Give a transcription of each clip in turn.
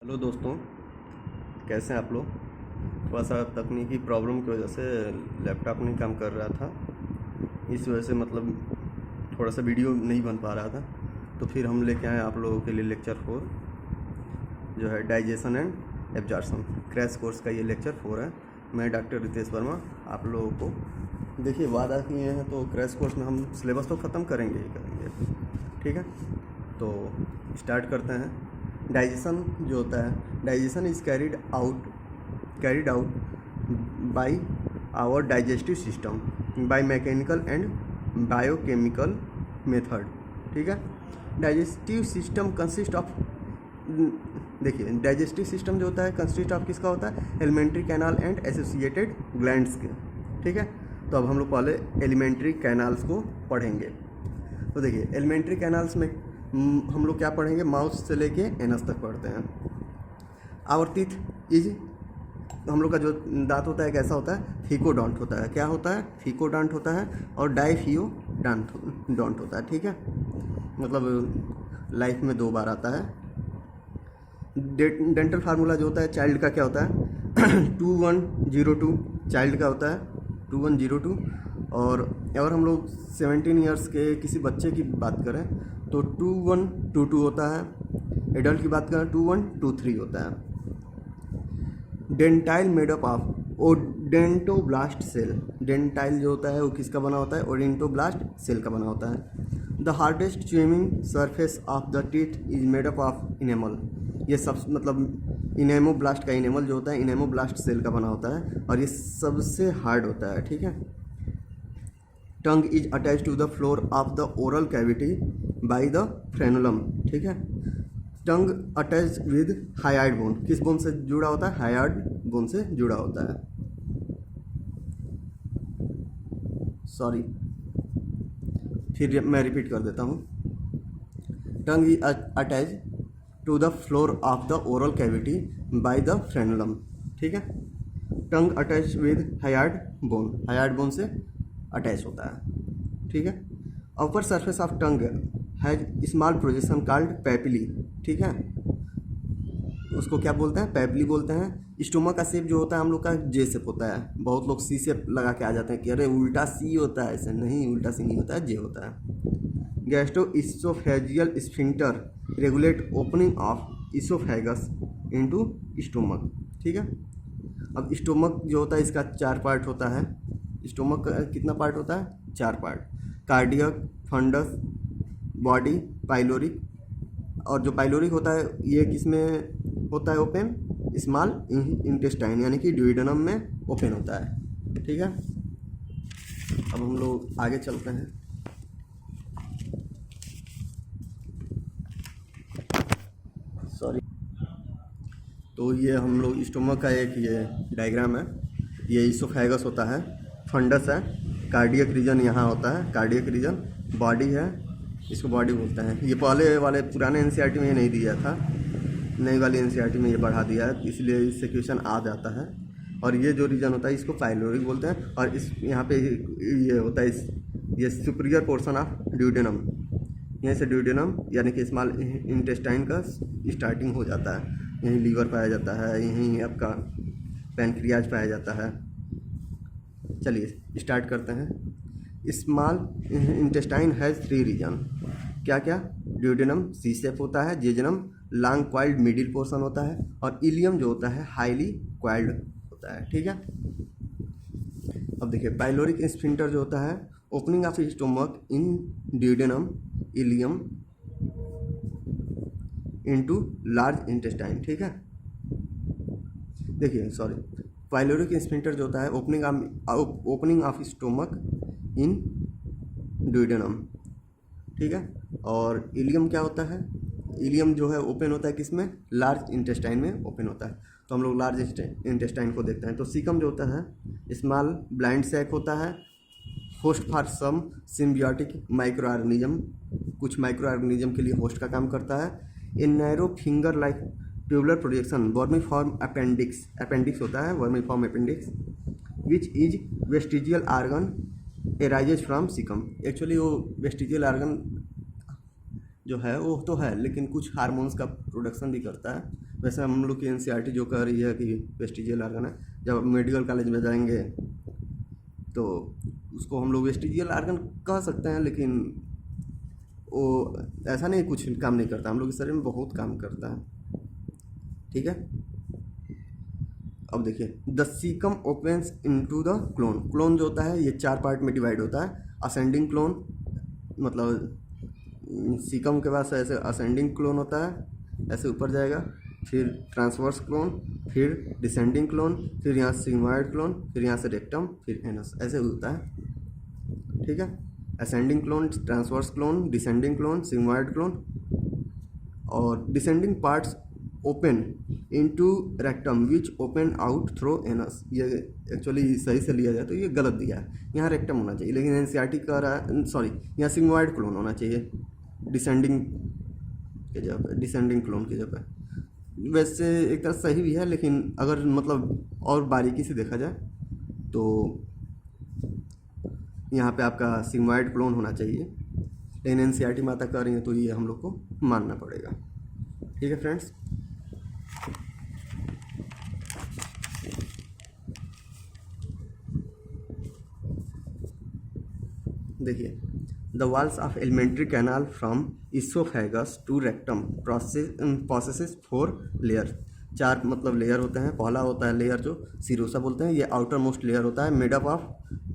Hello दोस्तों, कैसे हैं आप लोग। थोड़ा सा तकनीकी प्रॉब्लम की वजह से लैपटॉप नहीं काम कर रहा था। इस वजह से थोड़ा सा वीडियो नहीं बन पा रहा था। तो फिर हम लेके आए आप लोगों के लिए लेक्चर 4 जो है digestion and absorption crash course का। ये लेक्चर 4 है। मैं डॉक्टर रितेश वर्मा आप लोगों को देखिए वादा किए हैं, तो क्रैश कोर्स में हम सिलेबस तो ख़त्म करेंगे ही करेंगे। ठीक है, तो स्टार्ट करते हैं। डाइजेशन जो होता है, digestion is carried out by our digestive system by mechanical and biochemical method. ठीक है, डाइजेस्टिव सिस्टम कंसिस्ट ऑफ, देखिए डाइजेस्टिव सिस्टम जो होता है कंसिस्ट ऑफ किसका होता है, alimentary canal and associated glands के। ठीक है, तो अब हम लोग पहले एलिमेंट्री कैनाल्स को पढ़ेंगे। तो देखिए एलिमेंट्री कैनाल्स में हम लोग क्या पढ़ेंगे, माउथ से लेके एनस तक पढ़ते हैं। आवर टीथ इज, हम लोग का जो दांत होता है कैसा होता है, थीकोडॉन्ट होता है। क्या होता है, थीकोडॉन्ट होता है। और डाइफियोडॉन्ट होता है। ठीक है, मतलब लाइफ में 2 बार आता है। डेंटल फार्मूला जो होता है चाइल्ड का क्या होता है 2102 चाइल्ड का होता है 2102। और अगर हम लोग 17 ईयर्स के किसी बच्चे की बात करें तो 2122 होता है। एडल्ट की बात करें 2123 होता है। Dentine made up of odontoblast cell. Dentine जो होता है वो किसका बना होता है, ओडेंटोब्लास्ट सेल का बना होता है। The hardest swimming surface of the teeth is made up of enamel. ये सब मतलब इनेमोब्लास्ट का, इनेमल जो होता है इनेमोब्लास्ट सेल का बना होता है और ये सबसे हार्ड होता है। ठीक है, tongue is attach to the floor of the oral cavity by the frenulum. ठीक है, tongue attach with hyoid bone. किस बोन से जुड़ा होता है, हाइड बोन से जुड़ा होता है। सॉरी, फिर मैं रिपीट कर देता हूँ। Tongue is attach to the floor of the oral cavity by the frenulum. ठीक है, tongue attach with hyoid bone से अटैच होता है। ठीक है, upper surface of tongue has small projection called papillae. ठीक है, उसको क्या बोलते हैं, पैपिली बोलते हैं। स्टोमक का शेप जो होता है हम लोग का जे शेप होता है। बहुत लोग सी शेप लगा के आ जाते हैं कि अरे उल्टा सी होता है, ऐसे नहीं, उल्टा सी नहीं होता है, जे होता है। Gastro-oesophageal sphincter regulate opening of oesophagus into stomach. ठीक है, अब स्टोमक जो होता है इसका 4 पार्ट होता है। स्टोमक का कितना पार्ट होता है, 4 part. Cardiac, fundus, body, pyloric. और जो पाइलोरिक होता है ये किसमें होता है ओपन, स्मॉल इंटेस्टाइन यानी कि ड्यूodenum में ओपन होता है। ठीक है, अब हम लोग आगे चलते हैं। सॉरी, तो ये हम लोग स्टोमक का एक ये डायग्राम है। ये इसोफेगस होता है, फंडस है, कार्डियक रीजन यहाँ होता है, कार्डियक रीजन, बॉडी है, इसको बॉडी बोलते हैं। ये पहले वाले पुराने एनसीईआरटी में ये नहीं दिया था, नई वाली एनसीईआरटी में ये बढ़ा दिया है, इसलिए इससे क्वेश्चन आ जाता है। और ये जो रीजन होता है इसको पाइलोरिक बोलते हैं। और इस यहाँ पे ये होता है ये सुपीरियर पोर्शन ऑफ ड्यूodenum। यहीं से ड्यूodenum यानी कि स्मॉल इंटेस्टाइन का स्टार्टिंग हो जाता है। यहीं लीवर पाया जाता है, यहीं आपका पैनक्रियाज पाया जाता है। चलिए स्टार्ट करते हैं। Small intestine has 3 region. क्या क्या, ड्यूodenum सी शेप होता है, jejunum long coiled middle portion होता है और इलियम जो होता है हाईली क्वाइल्ड होता है। ठीक है, अब देखिए पाइलोरिक स्फिंक्टर जो होता है opening of stomach in duodenum ileum into large intestine. ठीक है, देखिए सॉरी, पाइलोरिक स्फिंक्टर जो होता है opening of stomach in duodenum. ठीक है, और इलियम क्या होता है, इलियम जो है ओपन होता है किसमें, लार्ज इंटेस्टाइन में ओपन होता है। तो हम लोग लार्ज इंटेस्टाइन को देखते हैं। तो सीकम जो होता है स्मॉल ब्लाइंड सैक होता है, host for some symbiotic micro organism, कुछ माइक्रो ऑर्गेनिज्म के लिए होस्ट का काम करता है। In narrow finger like tubular projection vermiform appendix होता है, vermiform appendix which is vestigial organ arises from caecum. Actually वो वेस्टिजियल आर्गन जो है वो तो है, लेकिन कुछ हार्मोन्स का प्रोडक्शन भी करता है। वैसे हम लोग की एनसीईआरटी जो कह रही है कि वेस्टिजियल आर्गन है, जब आप मेडिकल कॉलेज में जाएंगे तो उसको हम लोग वेस्टिजियल आर्गन कह सकते हैं, लेकिन वो ऐसा नहीं कुछ काम नहीं करता, हम लोग के शरीर में बहुत काम करता है। ठीक है, अब देखिए the caecum opens into the clone. Clone जो होता है ये 4 पार्ट में डिवाइड होता है। असेंडिंग क्लोन, मतलब सीकम के पास ऐसे असेंडिंग क्लोन होता है, ऐसे ऊपर जाएगा, फिर ट्रांसवर्स क्लोन, फिर डिसेंडिंग क्लोन, फिर यहाँ सिग्मॉइड क्लोन, फिर यहाँ से रेक्टम, फिर एनस, ऐसे होता है। ठीक है, ascending colon, transverse colon, descending colon, sigmoid colon. और descending parts open into rectum which open out through anus. ये एक्चुअली सही से लिया जाए तो ये गलत दिया है, यहाँ रेक्टम होना चाहिए, लेकिन एनसीईआरटी कह रहा है, सॉरी, यहाँ सिग्मॉइड क्लोन होना चाहिए डिसेंडिंग के जगह पे, डिसेंडिंग क्लोन की जगह पे। वैसे एक तरह सही भी है, लेकिन अगर मतलब और बारीकी से देखा जाए तो यहाँ पे आपका सिग्मॉइड क्लोन होना चाहिए, लेकिन एनसीईआरटी माता कह रही है तो ये हम लोग को मानना पड़ेगा। ठीक है फ्रेंड्स, देखिए the walls of alimentary canal from oesophagus to rectum processes 4 layer. 4 मतलब लेयर होते हैं। पहला होता है लेयर जो सिरोसा बोलते हैं, ये आउटर मोस्ट लेयर होता है, made up of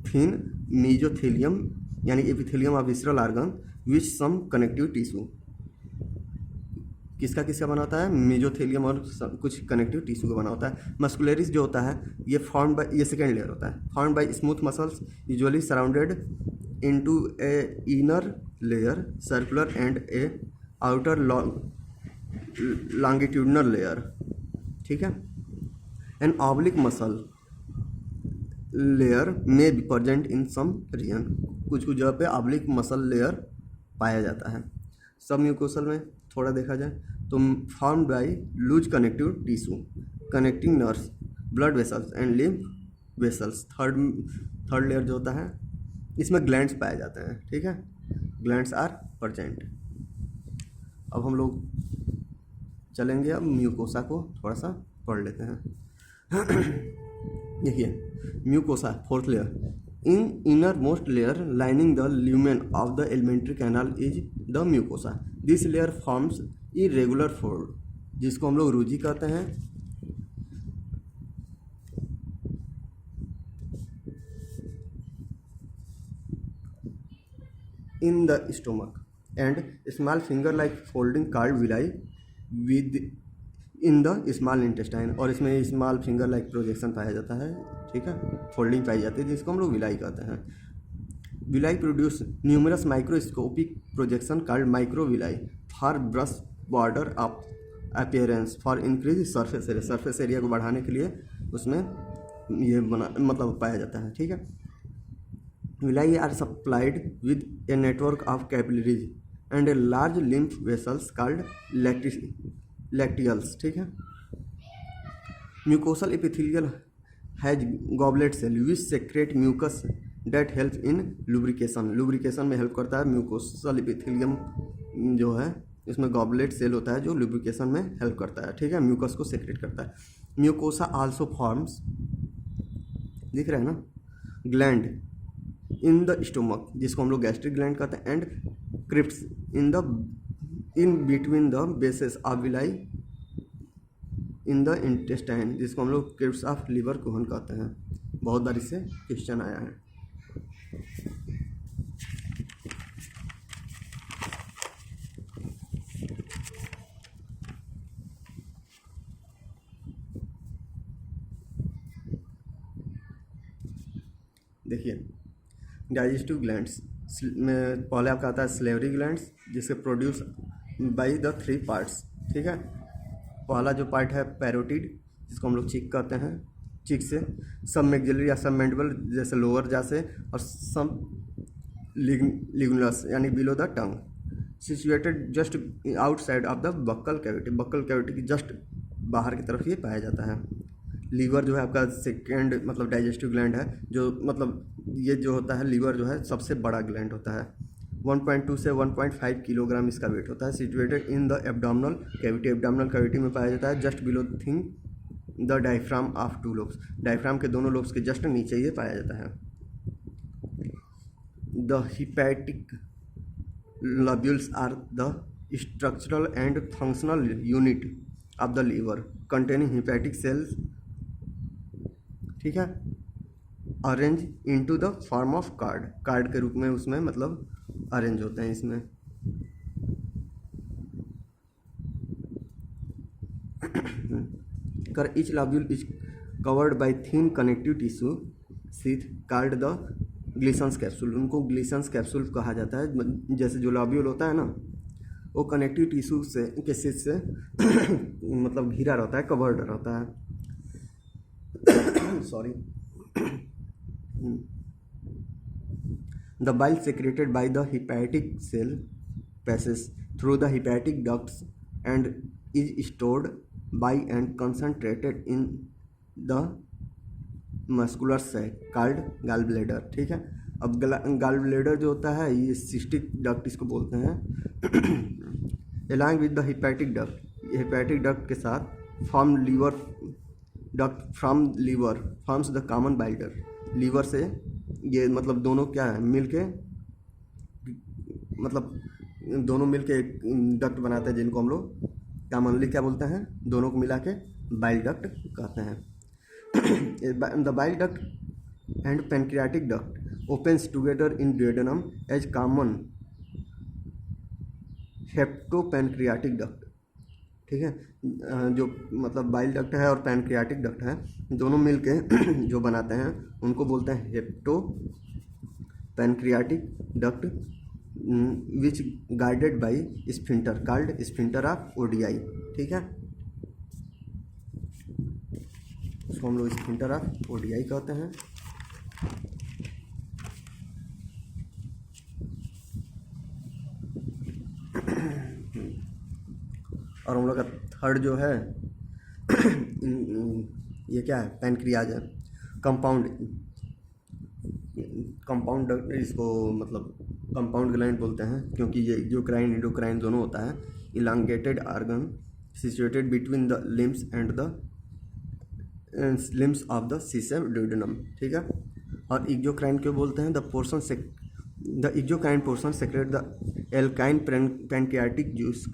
thin mesothelium यानी epithelium of visceral organ which some connective tissue. किसका किसका बना होता है? मेजोथेलियम और कुछ कनेक्टिव टिश्यू का बना होता है। मस्कुलरिस जो होता है ये फॉर्म बाय, ये सेकेंड लेयर होता है, form by smooth muscles usually surrounded into a inner layer circular and a outer longitudinal layer। ठीक है, an oblique muscle layer may be present in some region। कुछ कुछ जगह पे oblique muscle layer पाया जाता है। सब म्यूकोसल में थोड़ा देखा जाए तो formed by loose connective tissue connecting nerves, blood vessels and lymph vessels। Third layer जो होता है इसमें ग्लैंड्स पाए जाते हैं। ठीक है, ग्लैंड्स आर प्रेजेंट। अब हम लोग चलेंगे, अब म्यूकोसा को थोड़ा सा पढ़ लेते हैं। देखिए mucosa fourth layer in inner most layer lining the lumen of the alimentary canal is the mucosa. This layer forms irregular fold जिसको हम लोग रूजी कहते हैं। in the stomach and small finger like folding called villi with in the small intestine। और इसमें small finger like projection पाया जाता है। ठीक है, फोल्डिंग पाई जाती है जिसको हम लोग विलाई कहते हैं। Villi produce numerous microscopic projection called microvilli for brush border of appearance for increase surface area. Surface area को बढ़ाने के लिए उसमें ये बना मतलब पाया जाता है। ठीक है, villi are supplied with a network of capillaries and a large lymph vessels called lacteals। ठीक है, mucosal epithelial has goblet cell which secrete mucus that help in lubrication। lubrication में हेल्प करता है mucosal epithelium जो है, इसमें goblet cell होता है जो lubrication में हेल्प करता है। ठीक है, म्यूकस को सेक्रेट करता है। म्यूकोसा आल्सो फॉर्म्स, दिख रहा है ना, ग्लैंड इन द स्टोमक जिसको हम लोग गैस्ट्रिक ग्लैंड कहते हैं, and crypts in between the bases of villi in the intestine जिसको हम लोग क्रिप्ट्स ऑफ लिवर कोहन कहते हैं। बहुत बार इससे क्वेश्चन आया है। देखिए डाइजेस्टिव ग्लैंड्स में पहले आपका आता है स्लेवरी ग्लैंड्स जिसके प्रोड्यूस बाय द 3 पार्ट्स। ठीक है, पहला जो पार्ट है पैरोटिड जिसको हम लोग चीक कहते हैं, चीक से सब मैक्सिलरी या सब मैंडिबल जैसे लोअर जा से, और सब लिगुलस यानी below the tongue situated just outside of the buccal cavity. Buccal cavity की जस्ट बाहर की तरफ ये पाया जाता है। लीवर जो है आपका सेकेंड मतलब डाइजेस्टिव ग्लैंड है, जो मतलब ये जो होता है लीवर जो है सबसे बड़ा ग्लैंड होता है। 1.2 से 1.5 किलोग्राम इसका वेट होता है। Situated in the abdominal cavity, abdominal cavity में पाया जाता है। Just below thing the diaphragm of 2 lobes, diaphragm के दोनों लोब्स के जस्ट नीचे ये पाया जाता है। The hepatic lobules are the structural and functional unit of the liver containing hepatic cells, ठीक है, arrange into the form of card, card के रूप में उसमें मतलब अरेंज होते हैं इसमें। कर each lobule is covered by thin connective tissue sheath called the Glisson's capsule, उनको ग्लिसन्स कैप्सूल कहा जाता है। जैसे जो लॉब्यूल होता है ना, वो कनेक्टिव टिश्यू से के शीट से मतलब घिरा रहता है, कवर्ड रहता है। Sorry. The bile secreted by the hepatic cell passes through the hepatic ducts and is stored by and concentrated in the muscular sac called gall bladder, ठीक है। अब गॉल ब्लैडर जो होता है ये सिस्टिक डक्ट इसको बोलते हैं। Along with the hepatic duct, hepatic duct के साथ form liver duct from liver forms the common bile duct, liver से ये मतलब दोनों क्या है मिलके, मतलब दोनों मिलके एक डक्ट बनाते हैं जिनको हम लोग कॉमनली क्या बोलते हैं, दोनों को मिला के बाइल डक्ट कहते हैं। The bile duct and pancreatic duct opens together in duodenum as common hepatopancreatic duct, ठीक है। जो मतलब बाइल डक्ट है और पैनक्रियाटिक डक्ट है, दोनों मिलके जो बनाते हैं उनको बोलते हैं hepato pancreatic duct, which guided by sphincter called sphincter of Oddi, ठीक है। उसको हम लोग स्फिंक्टर ऑफ ओडियाई कहते हैं। और हम लोग का थर्ड जो है ये क्या है, पैनक्रियाज है। कंपाउंड इसको मतलब कंपाउंड ग्लैंड बोलते हैं, क्योंकि ये एक्सोक्राइन एंडोक्राइन दोनों होता है। Elongated organ situated between the limbs and the limbs of the caecum duodenum, ठीक है। और एक्सोक्राइन क्यों बोलते हैं, the exocrine portion secrete the एल्काइन pancreatic juice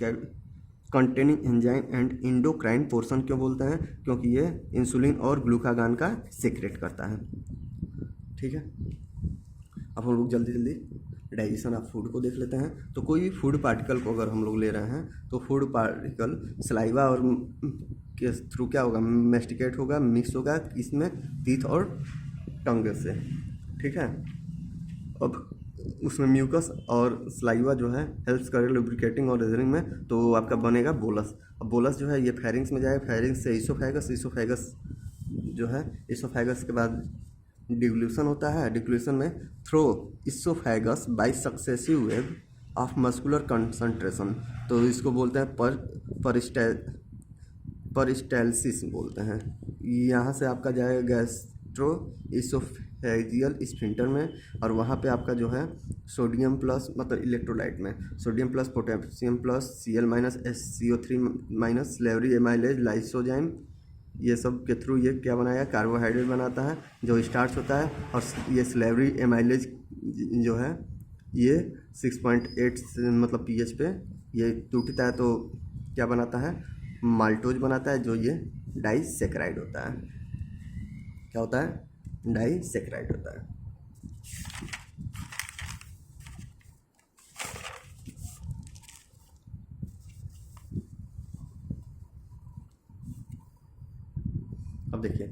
containing enzyme and endocrine portion क्यों बोलते हैं, क्योंकि ये इंसुलिन और ग्लूकागान का सेक्रेट करता है, ठीक है। अब हम लोग जल्दी जल्दी डाइजेशन ऑफ फूड को देख लेते हैं। तो कोई भी फूड पार्टिकल को अगर हम लोग ले रहे हैं तो फूड पार्टिकल सलाइवा और के थ्रू क्या होगा, मेस्टिकेट होगा, मिक्स होगा इसमें टीथ और टंग से, ठीक है। अब उसमें म्यूकस और सलाइवा जो है हेल्प्स करे लुब्रिकेटिंग और रेजरिंग में, तो आपका बनेगा बोलस। अब बोलस जो है ये फेरिंग्स में जाएगा, फेरिंग्स से इसोफेगस, इसोफेगस जो है इसोफेगस के बाद डिग्लूशन होता है। डिग्लूशन में through oesophagus by successive wave of muscular concentration, तो इसको बोलते हैं परिस्टेल्सिस बोलते हैं। यहाँ से आपका जाएगा गैस्ट्रो इसोफेजियल स्फिंक्टर में, और वहाँ पे आपका जो है सोडियम प्लस मतलब इलेक्ट्रोलाइट में sodium plus potassium plus Cl- SCO3- slavery amylase lysozyme, ये सब के थ्रू ये क्या बनाया, कार्बोहाइड्रेट बनाता है जो स्टार्च होता है। और ये स्लेवरी एमाइलेज जो है ये 6.8 मतलब pH पे ये टूटता है तो क्या बनाता है, माल्टोज बनाता है, जो ये डाइसेक्राइड होता है। क्या होता है, डाइसेक्राइड होता है। अब देखिए,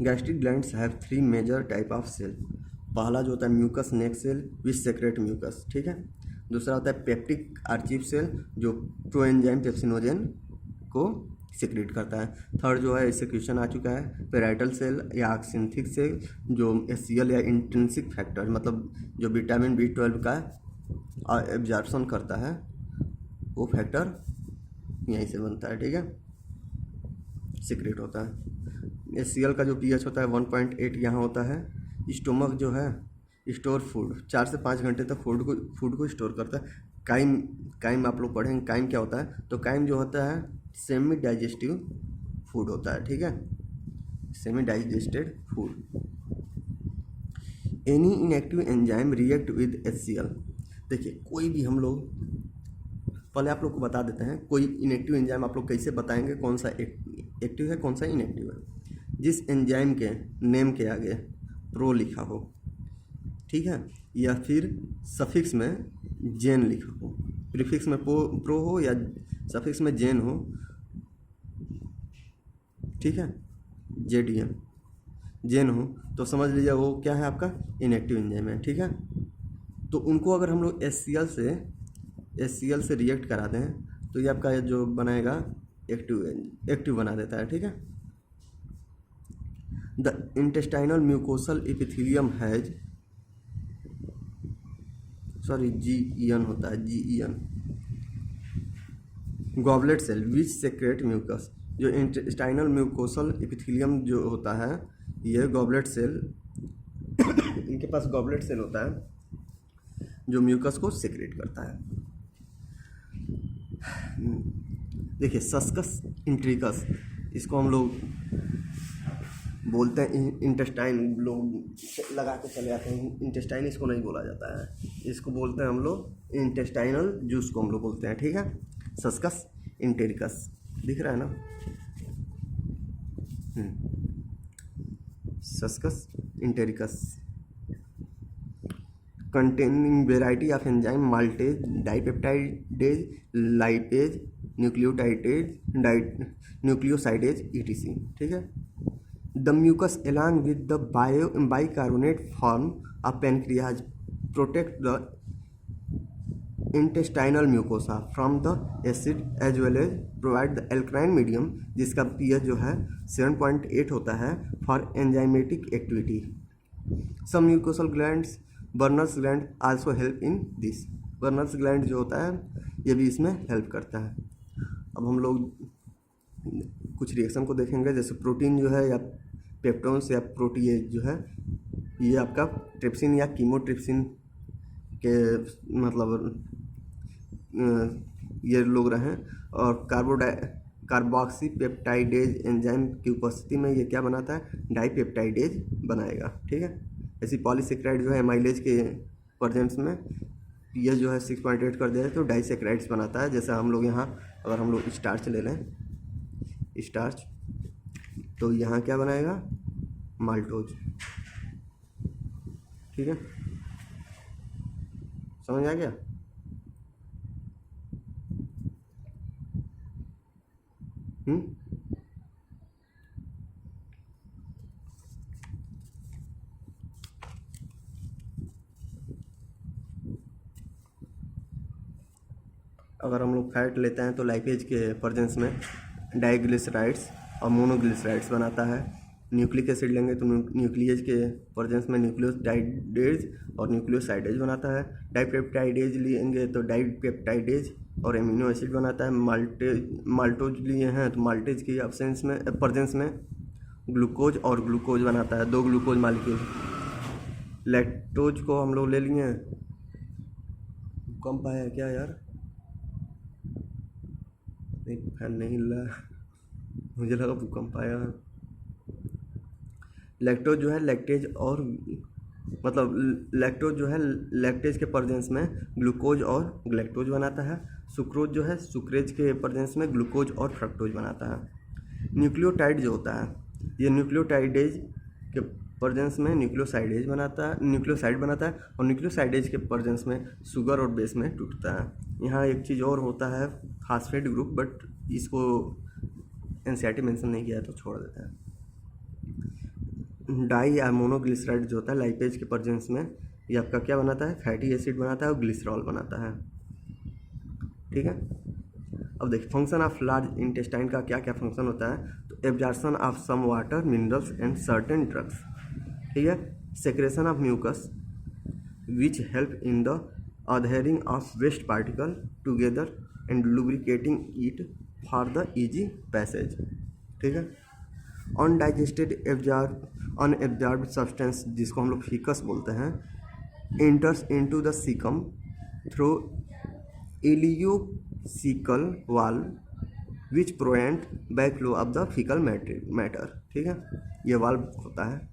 gastric glands have 3 major type of cell. पहला जो होता है mucus neck cell which secrete mucus, ठीक है। दूसरा होता है पेप्टिक आर्चिव सेल जो प्रोएंजाइम पेप्सिनोजेन को सिक्रेट करता है। थर्ड जो है सिक्रेशन आ चुका है पेराइटल सेल या ऑक्सिंथिक सेल जो एससीएल या इंट्रिंसिक फैक्टर मतलब जो विटामिन B12 का एब्जॉर्प्शन करता है, वो फैक्टर यहीं से बनता है, ठीक है, सिक्रेट होता है। एससीएल का जो pH होता है 1.8 यहाँ होता है। स्टोमक जो है स्टोर फूड, 4 से 5 घंटे तक फूड को स्टोर करता है। काइम, काइम आप लोग पढ़ेंगे काइम क्या होता है। तो काइम जो होता है सेमी डाइजेस्टिव फूड होता है, ठीक है, semi digested food. Any inactive enzyme react with HCl। देखिए कोई भी, हम लोग पहले आप लोग को बता देते हैं, कोई इनएक्टिव एंजाइम आप लोग कैसे बताएंगे कौन सा एक्टिव है कौन सा इनएक्टिव है। जिस एंजाइम के नेम के आगे प्रो लिखा हो, ठीक है, या फिर सफिक्स में जेन लिखा हो, प्रीफिक्स में प्रो हो या सफिक्स में जेन हो, ठीक है, JDN जेन हो, तो समझ लीजिए वो क्या है, आपका इनएक्टिव एंजाइम है, ठीक है। तो उनको अगर हम लोग HCl से रिएक्ट करा दें तो ये आपका जो बनाएगा एक्टिव बना देता है, ठीक है। The intestinal mucosal epithelium has, sorry GEN होता है, GEN, goblet cell which secrete mucus. जो इंटेस्टाइनल म्यूकोसल एपिथेलियम जो होता है, ये गॉबलेट सेल इनके पास गॉबलेट सेल होता है जो म्यूकस को सेक्रेट करता है। देखिए सस्कस इंट्रिकस, इसको हम लोग बोलते हैं इंटेस्टाइन, लोग लगा के चले जाते हैं, इंटेस्टाइन इसको नहीं बोला जाता है, इसको बोलते हैं हम लोग इंटेस्टाइनल जूस को हम लोग बोलते हैं, ठीक है। सस्कस इंटेरिकस दिख रहा है ना, succus entericus containing variety of enzyme maltase, dipeptidase, lipase, nucleosidase ETC, ठीक है। The mucus along with the bicarbonate form of pancreas protect the intestinal mucosa from the acid as well as provide the alkaline medium, जिसका pH जो है 7.8 होता है, for enzymatic activity. Some mucosal glands, Berners gland also help in this. Berners gland जो होता है ये भी इसमें हेल्प करता है। अब हम लोग कुछ रिएक्शन को देखेंगे, जैसे प्रोटीन जो है या पेप्टोन्स या प्रोटीएज जो है, ये आपका ट्रिप्सिन या कीमोट्रिप्सिन के मतलब ये लोग रहें, और कार्बोक्सी पेप्टाइडेज एंजाइम की उपस्थिति में ये क्या बनाता है, डाइपेप्टाइडेज बनाएगा, ठीक है। ऐसी पॉलीसेक्राइड जो है एमाइलेज के प्रेजेंस में ये जो है 6.8 कर दिया है तो डाइसेक्राइड्स बनाता है। जैसे हम लोग यहाँ अगर हम लोग स्टार्च ले लें, स्टार्च, तो यहाँ क्या बनाएगा, माल्टोज, ठीक है, समझ आ गया। अगर हम लोग फैट लेते हैं तो लाइपेज के प्रेजेंस में डाइग्लिसराइड्स और मोनोग्लिसराइड्स बनाता है। न्यूक्लिक एसिड लेंगे तो न्यूक्लियस के प्रेजेंस में न्यूक्लियोटाइडेज और न्यूक्लियोसाइडेज बनाता है। डाइपेप्टाइडेज लेंगे तो डाइपेप्टाइडेज और एमिनो एसिड बनाता है। माल्टोज लिए हैं तो माल्टेज की एब्सेंस में प्रेजेंस में ग्लूकोज और ग्लूकोज बनाता है, 2 ग्लूकोज मालिक्यूल। लैक्टोज को हम लोग ले लिए, कम पाया क्या यार, फैन नहीं हिल रहा, मुझे लगा भूकंप आया। लैक्टोज जो है लैक्टेज और मतलब लैक्टोज जो है लैक्टेज के प्रेजेंस में ग्लूकोज और ग्लैक्टोज बनाता है। सुक्रोज जो है सुक्रेज के प्रेजेंस में ग्लूकोज और फ्रक्टोज बनाता है। न्यूक्लियोटाइड जो होता है ये न्यूक्लियोटाइडेज के प्रेजेंस में न्यूक्लियोसाइड बनाता है और न्यूक्लियोसाइडेज के प्रेजेंस में शुगर और बेस में टूटता है। यहाँ एक चीज़ और होता है फास्फेट ग्रुप, बट इसको एनसीईआरटी मेंशन नहीं किया है तो छोड़ देते हैं। डाई या मोनोग्लिसराइड जो होता है लाइपेज के प्रेजेंस में ये आपका क्या बनाता है, फैटी एसिड बनाता है और ग्लिसरॉल बनाता है, ठीक है। अब देखिए फंक्शन ऑफ लार्ज इंटेस्टाइन का क्या क्या फंक्शन होता है, तो absorption of some water, minerals and certain drugs, ठीक है। Secretion of mucus which help in the adhering of waste particle together and lubricating it for the easy passage, ठीक है। अनडाइजेस्टेड अनएब्जॉर्ब्ड सब्सटेंस जिसको हम लोग फीकस बोलते हैं, enters into the cecum through ileocecal valve which prevent backflow of the fecal matter। ठीक है, ये वाल्व होता है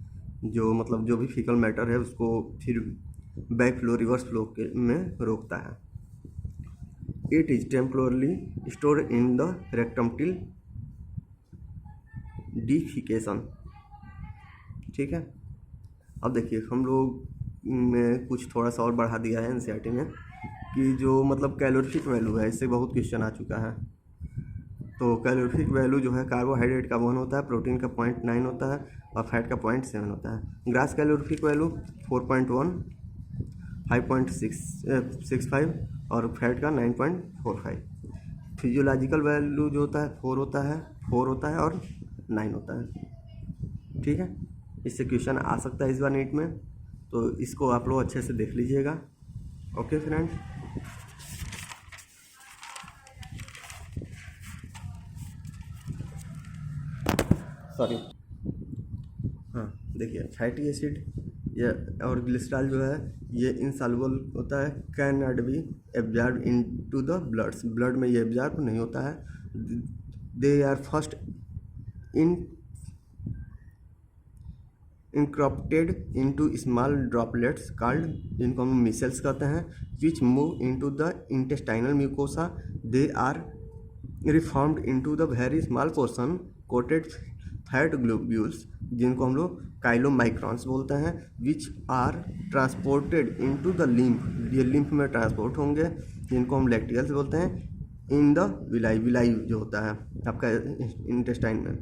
जो मतलब जो भी फीकल मैटर है उसको फिर बैक फ्लो रिवर्स फ्लो के में रोकता है। It is temporarily store in the rectum till defecation. ठीक है, अब देखिए हम लोग ने कुछ थोड़ा सा और बढ़ा दिया है एनसीईआरटी में कि जो मतलब कैलोरीफिक वैल्यू है, इससे बहुत क्वेश्चन आ चुका है। तो कैलोरीफिक वैल्यू जो है कार्बोहाइड्रेट का 1 होता है, प्रोटीन का 0.9 होता है और फैट का 0.7 होता है। ग्रास कैलोरीफिक वैल्यू 4.1, 5.65 और फैट का 9.45। फिजियोलॉजिकल वैल्यू जो होता है 4 होता है और 9 होता है। ठीक है, इससे क्वेश्चन आ सकता है इस बार नीट में, तो इसको आप लोग अच्छे से देख लीजिएगा। ओके फ्रेंड्स, सॉरी, हाँ देखिए फैटी एसिड ये और ग्लिसरॉल जो है ये इनसॉल्युबल होता है, can not be absorb into the blood में ये एब्जॉर्ब नहीं होता है। They are first incorporated into small droplets called, जिनको हम मिसेल्स कहते हैं, which move into the intestinal mucosa. They are reformed into the very small portion coated fat globules, जिनको हम लोग काइलोमाइक्रॉन्स बोलते हैं, which are transported into the lymph, ये लिम्फ में ट्रांसपोर्ट होंगे, जिनको हम लैक्टियल्स बोलते हैं, इन द विलाई जो होता है आपका इंटेस्टाइन में,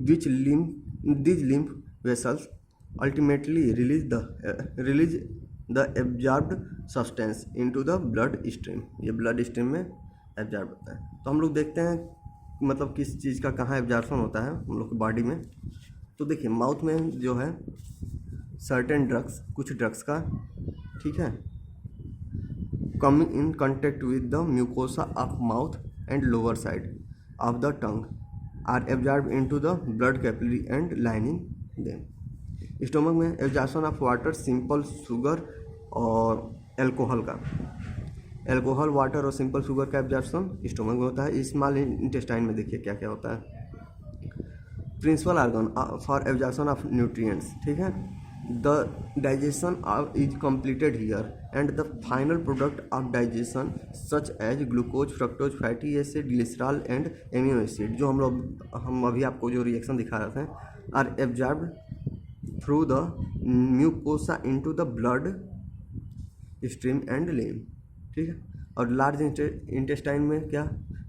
which these lymph vessels ultimately release the absorbed substance into the blood stream, ये ब्लड स्ट्रीम में एब्जॉर्ब होता है। तो हम लोग देखते हैं मतलब किस चीज़ का कहाँ एब्जॉर्प्शन होता है हम लोग की बॉडी में। तो देखिए माउथ में जो है सर्टेन ड्रग्स, कुछ ड्रग्स का, ठीक है, coming in contact with the mucosa of mouth and lower side of the tongue are absorb into the blood capillary and lining them. Stomach में absorption of water, simple sugar और alcohol का, alcohol, water और simple sugar का absorption stomach में होता है। Small intestine में देखिए क्या क्या होता है। Principal organ for absorption of nutrients, ठीक है, the digestion is completed here and the final product of digestion such as glucose, fructose, fatty acid, glycerol and amino acid, जो हम अभी आपको जो रिएक्शन दिखा रहे थे, are absorbed through the mucosa into the blood stream and lymph. ठीक है, और लार्ज इंटेस्टाइन में क्या,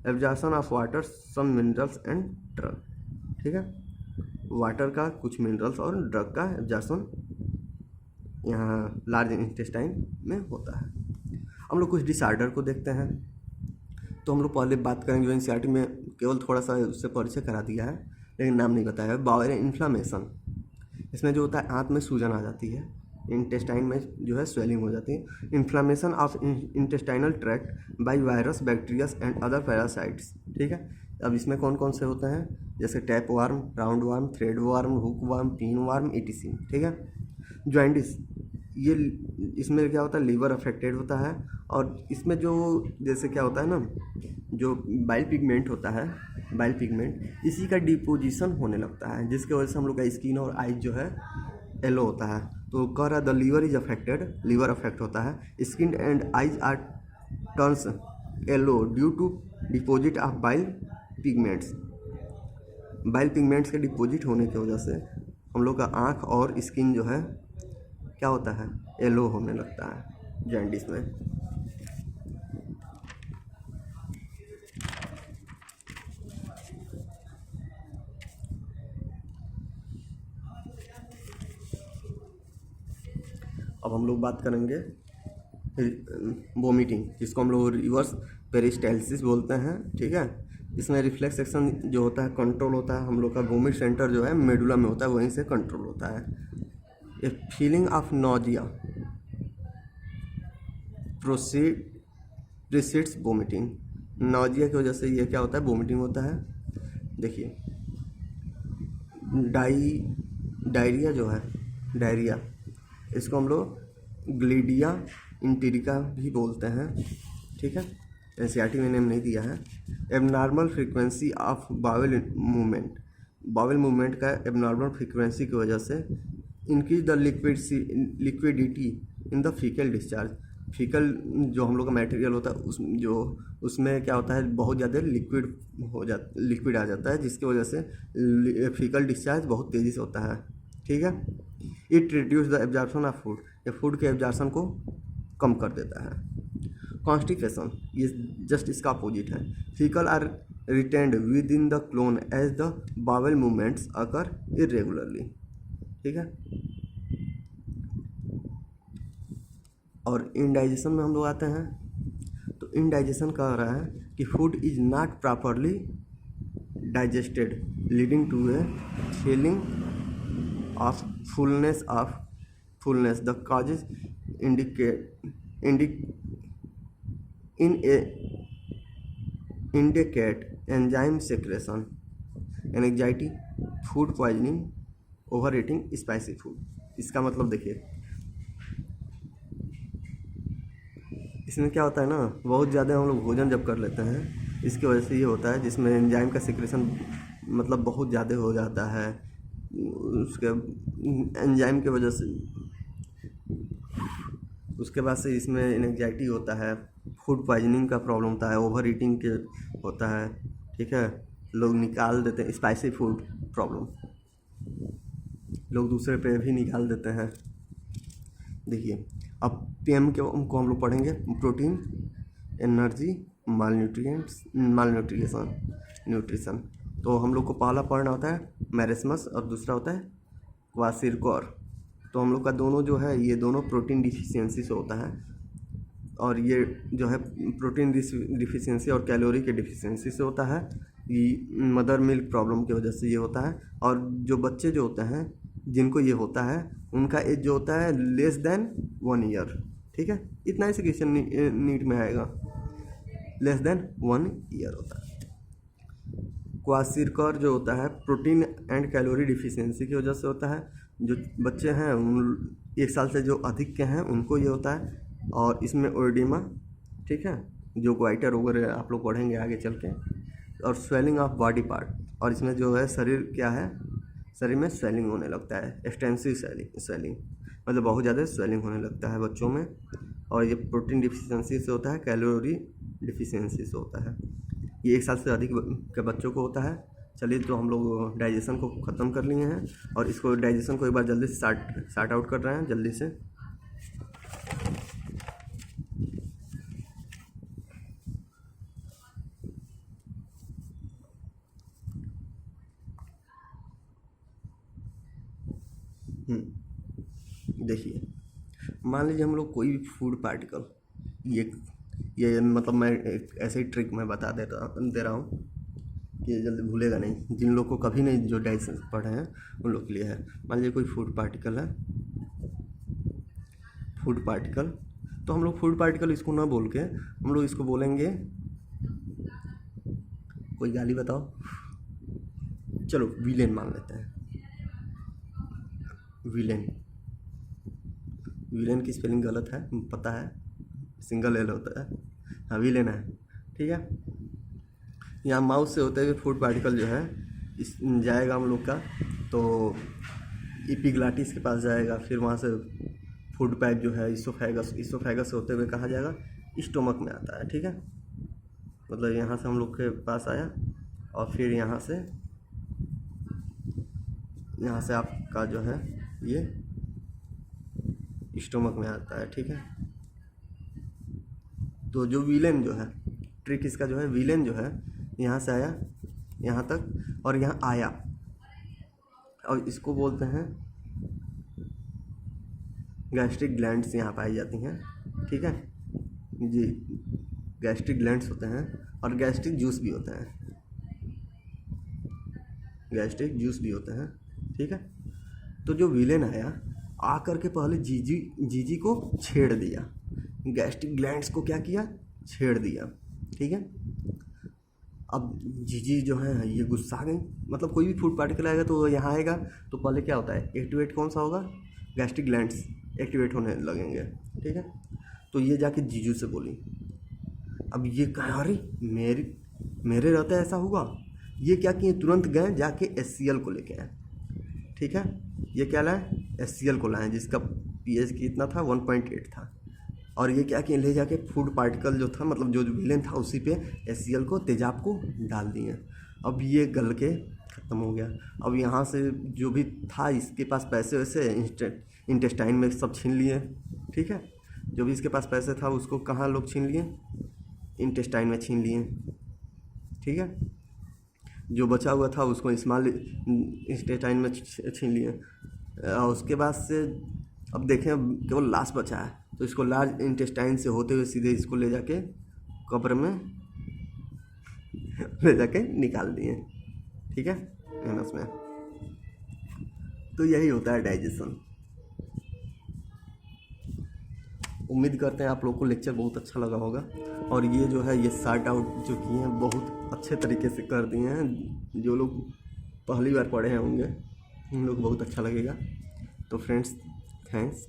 absorption of water, some minerals and drug. ठीक है, वाटर का, कुछ मिनरल्स और ड्रग का एब्जॉर्प्शन यहाँ लार्ज इंटेस्टाइन में होता है। हम लोग कुछ डिसऑर्डर को देखते हैं। तो हम लोग पहले बात करेंगे, जो एनसीईआरटी में केवल थोड़ा सा उससे परिचय करा दिया है लेकिन नाम नहीं बताया है, बाउल इन्फ्लामेशन। इसमें जो होता है आंत में सूजन आ जाती है, इंटेस्टाइन में जो है स्वेलिंग हो जाती है। Inflammation of intestinal tract by virus, bacterias and other parasites. ठीक है, अब इसमें कौन कौन से होते हैं, जैसे tap warm, round worm, thread warm, hook warm, pin warm, ETC। ठीक है, जॉइंडिस, ये इसमें क्या होता है, लीवर अफेक्टेड होता है। और इसमें जो जैसे क्या होता है ना, जो बाइल पिगमेंट होता है, बाइल पिगमेंट, इसी का डिपोजिशन होने लगता है, जिसकी वजह से हम लोग का स्किन और आइज जो है येलो होता है। तो कह रहा है the liver is affected, liver affect होता है। Skin and eyes are turns yellow due to deposit of bile pigments. Bile pigments के डिपॉजिट होने की वजह से हम लोग का आँख और स्किन जो है क्या होता है, येलो होने लगता है जॉन्डिस में। अब हम लोग बात करेंगे वोमिटिंग, जिसको हम लोग रिवर्स पेरिस्टाल्सिस बोलते हैं। ठीक है, इसमें रिफ्लेक्स एक्शन जो होता है कंट्रोल होता है, हम लोग का वोमिट सेंटर जो है मेडुला में होता है, वहीं से कंट्रोल होता है। ए feeling of nausea precedes vomiting, nausea की वजह से ये क्या होता है, वोमिटिंग होता है। देखिए डायरिया जो है, डायरिया इसको हम लोग ग्लिडिया इंटेरिका भी बोलते हैं, ठीक है। एनसीईआरटी में नेम नहीं दिया है। Abnormal frequency of bowel movement, bowel movement का एबनॉर्मल फ्रीक्वेंसी की वजह से increase the liquidity in the faecal discharge. Faecal जो हम लोग का मटेरियल होता है उसमें क्या होता है, बहुत ज़्यादा लिक्विड आ जाता है, जिसकी वजह से फीकल डिस्चार्ज बहुत तेज़ी से होता है, ठीक है। It reduce the absorption of food, ये फूड के एब्जॉर्प्शन को कम कर देता है। कॉन्स्टिपेशन, ये जस्ट इसका अपोजिट है। Faecal are retained within the colon as the bowel movements occur irregularly, ठीक है। और इनडाइजेशन में हम लोग आते हैं, तो इनडाइजेशन कह रहा है कि food is not properly digested leading to a feeling of fullness the causes indicate enzyme secretion, anxiety, food poisoning, overeating spicy food. इसका मतलब देखिए, इसमें क्या होता है ना, बहुत ज़्यादा हम लोग भोजन जब कर लेते हैं, इसकी वजह से ये होता है जिसमें एंजाइम का सिक्रेशन मतलब बहुत ज़्यादा हो जाता है। उसके एंजाइम के वजह से उसके बाद से इसमें एंजाइटी होता है, फूड पॉइजनिंग का प्रॉब्लम होता है, ओवर ईटिंग के होता है, ठीक है। लोग निकाल देते हैं स्पाइसी फूड प्रॉब्लम, लोग दूसरे पे भी निकाल देते हैं। देखिए अब पीएम को हम लोग पढ़ेंगे, प्रोटीन, एनर्जी, न्यूट्रिशन। तो हम लोग को पहला पढ़ना होता है मैरेस्मस और दूसरा होता है क्वासिरकोर। तो हम लोग का दोनों जो है ये दोनों प्रोटीन डिफिशियंसी से होता है, और ये जो है प्रोटीन डिफिशियंसी और कैलोरी के डिफिशियंसी से होता है। ये मदर मिल्क प्रॉब्लम की वजह से ये होता है। और जो बच्चे जो होते हैं जिनको ये होता है उनका एज जो होता है लेस देन 1 ईयर, ठीक है। इतना ही से क्वेश्चन नीट में आएगा, लेस देन 1 ईयर होता है। क्वासिरकोर जो होता है प्रोटीन एंड कैलोरी डिफिशियंसी की वजह से होता है। जो बच्चे हैं उन 1 साल से जो अधिक के हैं उनको ये होता है। और इसमें ओएडिमा, ठीक है, जो ग्वाइटर वगैरह आप लोग पढ़ेंगे आगे चल के। और स्वेलिंग ऑफ बॉडी पार्ट, और इसमें जो है शरीर क्या है, शरीर में स्वेलिंग होने लगता है, एक्सटेंसिव स्वेलिंग मतलब बहुत ज़्यादा स्वेलिंग होने लगता है बच्चों में। और ये प्रोटीन डिफिशियंसी से होता है, कैलोरी डिफिशियंसी से होता है। ये 1 साल से अधिक के बच्चों को होता है। चलिए, तो हम लोग डाइजेशन को ख़त्म कर लिए हैं, और इसको डाइजेशन को एक बार जल्दी से सार्ट आउट कर रहे हैं जल्दी से। देखिए, मान लीजिए हम लोग कोई भी फूड पार्टिकल, ये मतलब मैं एक ऐसे ही ट्रिक मैं बता दे रहा हूँ कि जल्दी भूलेगा नहीं। जिन लोग को कभी नहीं जो डाइजेशन पढ़े हैं उन लोग के लिए है। मान लीजिए कोई फूड पार्टिकल है, फूड पार्टिकल, तो हम लोग फूड पार्टिकल इसको ना बोल के हम लोग इसको बोलेंगे, कोई गाली बताओ, चलो विलेन मान लेते हैं। विलेन की स्पेलिंग गलत है, पता है, सिंगल एल होता है, हाँ विलेन है, ठीक है। यहाँ माउथ से होते हुए फूड पार्टिकल जो है इस जाएगा हम लोग का, तो एपिग्लाटिस के पास जाएगा, फिर वहाँ से फूड पाइप जो है इसोफेगस से होते हुए कहाँ जाएगा, स्टोमक में आता है, ठीक है। मतलब यहाँ से हम लोग के पास आया, और फिर यहाँ से आपका जो है ये स्टोमक में आता है, ठीक है। तो जो विलेन जो है, ट्रिक इसका जो है, विलेन जो है यहाँ से आया यहाँ तक, और यहाँ आया, और इसको बोलते हैं गैस्ट्रिक ग्लैंड्स यहाँ पाई जाती हैं, ठीक है जी। गैस्ट्रिक ग्लैंड्स होते हैं, और गैस्ट्रिक जूस भी होते हैं, ठीक है। तो जो विलेन आया, आकर के पहले जीजी को छेड़ दिया, गैस्ट्रिक ग्लैंड्स को क्या किया, छेड़ दिया, ठीक है। अब जीजी जो है ये गुस्सा आ गई, मतलब कोई भी फूड पार्टिकल आएगा तो यहाँ आएगा, तो पहले क्या होता है, एक्टिवेट कौन सा होगा, गैस्ट्रिक ग्लैंड्स, एक्टिवेट होने लगेंगे। ठीक है, तो ये जाके जीजू से बोली। अब ये कहा अरे मेरे रहते ऐसा हुआ। ये क्या किए, तुरंत गए जाके SCL को लेके आए। ठीक है, ये क्या लाए, SCL को लाए जिसका pH कितना था, 1.8 था। और ये क्या किए, ले जाके फूड पार्टिकल जो था, मतलब जो विलेन था उसी पे SCL को, तेजाब को डाल दिए। अब ये गल के ख़त्म हो गया। अब यहाँ से जो भी था इसके पास पैसे वैसे इंटेस्टाइन में सब छीन लिए। ठीक है, जो भी इसके पास पैसे था उसको कहाँ लोग छीन लिए, इंटेस्टाइन में छीन लिए। ठीक है, जो बचा हुआ था उसको स्मॉल इंटेस्टाइन में छीन लिए। और उसके बाद से अब देखें, अब केवल लास्ट बचा है, तो इसको लार्ज इंटेस्टाइन से होते हुए सीधे इसको ले जाके कब्र में ले जाके निकाल दिए। ठीक है, एनस में। तो यही होता है डाइजेशन। उम्मीद करते हैं आप लोग को लेक्चर बहुत अच्छा लगा होगा। और ये जो है, ये सॉर्ट आउट जो किए हैं बहुत अच्छे तरीके से कर दिए हैं। जो लोग पहली बार पढ़े हैं होंगे उन लोग बहुत अच्छा लगेगा। तो फ्रेंड्स, थैंक्स।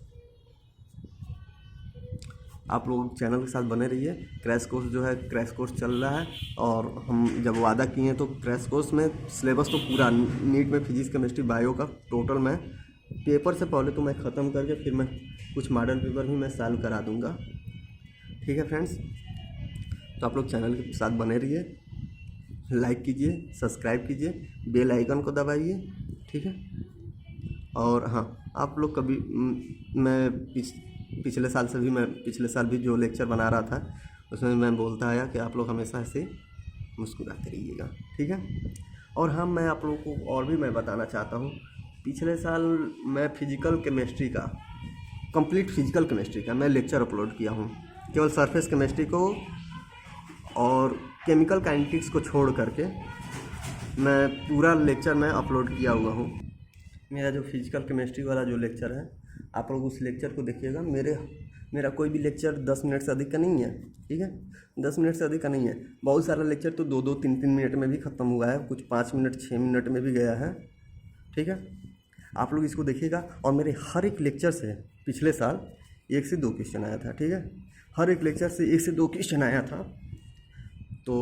आप लोग चैनल के साथ बने रहिए। क्रैश कोर्स जो है, क्रैश कोर्स चल रहा है। और हम जब वादा किए हैं तो क्रैश कोर्स में सिलेबस तो पूरा नीट में फिजिक्स केमिस्ट्री बायो का टोटल मैं पेपर से पहले तो मैं ख़त्म करके फिर मैं कुछ मॉडल पेपर भी मैं सॉल्व करा दूंगा। ठीक है फ्रेंड्स, तो आप लोग चैनल के साथ बने रहिए, लाइक कीजिए, सब्सक्राइब कीजिए, बेल आइकन को दबाइए। ठीक है, और हाँ, आप लोग कभी मैं पिछले साल भी जो लेक्चर बना रहा था उसमें मैं बोलता आया कि आप लोग हमेशा ऐसे मुस्कुराते रहिएगा। ठीक है, और हाँ, मैं आप लोगों को और भी मैं बताना चाहता हूँ, पिछले साल मैं कंप्लीट फिजिकल केमिस्ट्री का मैं लेक्चर अपलोड किया हूँ। केवल सरफेस केमिस्ट्री को और केमिकल काइनेटिक्स को छोड़ करके मैं पूरा लेक्चर मैं अपलोड किया हुआ हूँ। मेरा जो फिजिकल केमिस्ट्री वाला जो लेक्चर है, आप लोग उस लेक्चर को देखिएगा। मेरा कोई भी लेक्चर 10 मिनट से अधिक का नहीं है। ठीक है, 10 मिनट से अधिक का नहीं है। बहुत सारा लेक्चर तो 2-2, 3-3 मिनट में भी ख़त्म हुआ है, कुछ 5 मिनट 6 मिनट में भी गया है। ठीक है, आप लोग इसको देखिएगा। और मेरे हर एक लेक्चर से पिछले साल 1 से 2 क्वेश्चन आया था। ठीक है, हर एक लेक्चर से 1 से 2 क्वेश्चन आया था। तो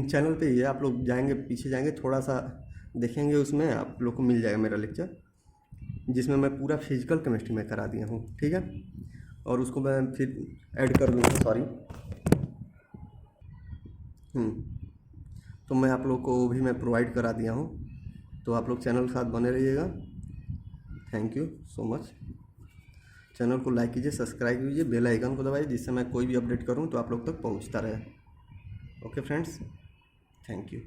चैनल पे ही है, आप लोग जाएंगे, पीछे जाएंगे, थोड़ा सा देखेंगे, उसमें आप लोग को मिल जाएगा मेरा लेक्चर, जिसमें मैं पूरा फिजिकल केमिस्ट्री में करा दिया हूँ। ठीक है, और उसको मैं फिर ऐड कर दूँगा, सॉरी। तो मैं आप लोग को भी मैं प्रोवाइड करा दिया हूँ। तो आप लोग चैनल के साथ बने रहिएगा। Thank you so much. Channel को लाइक कीजिए, सब्सक्राइब कीजिए, बेल आइकन को दबाइए, जिससे मैं कोई भी अपडेट करूँ तो आप लोग तक पहुँचता रहे। Okay friends, thank you.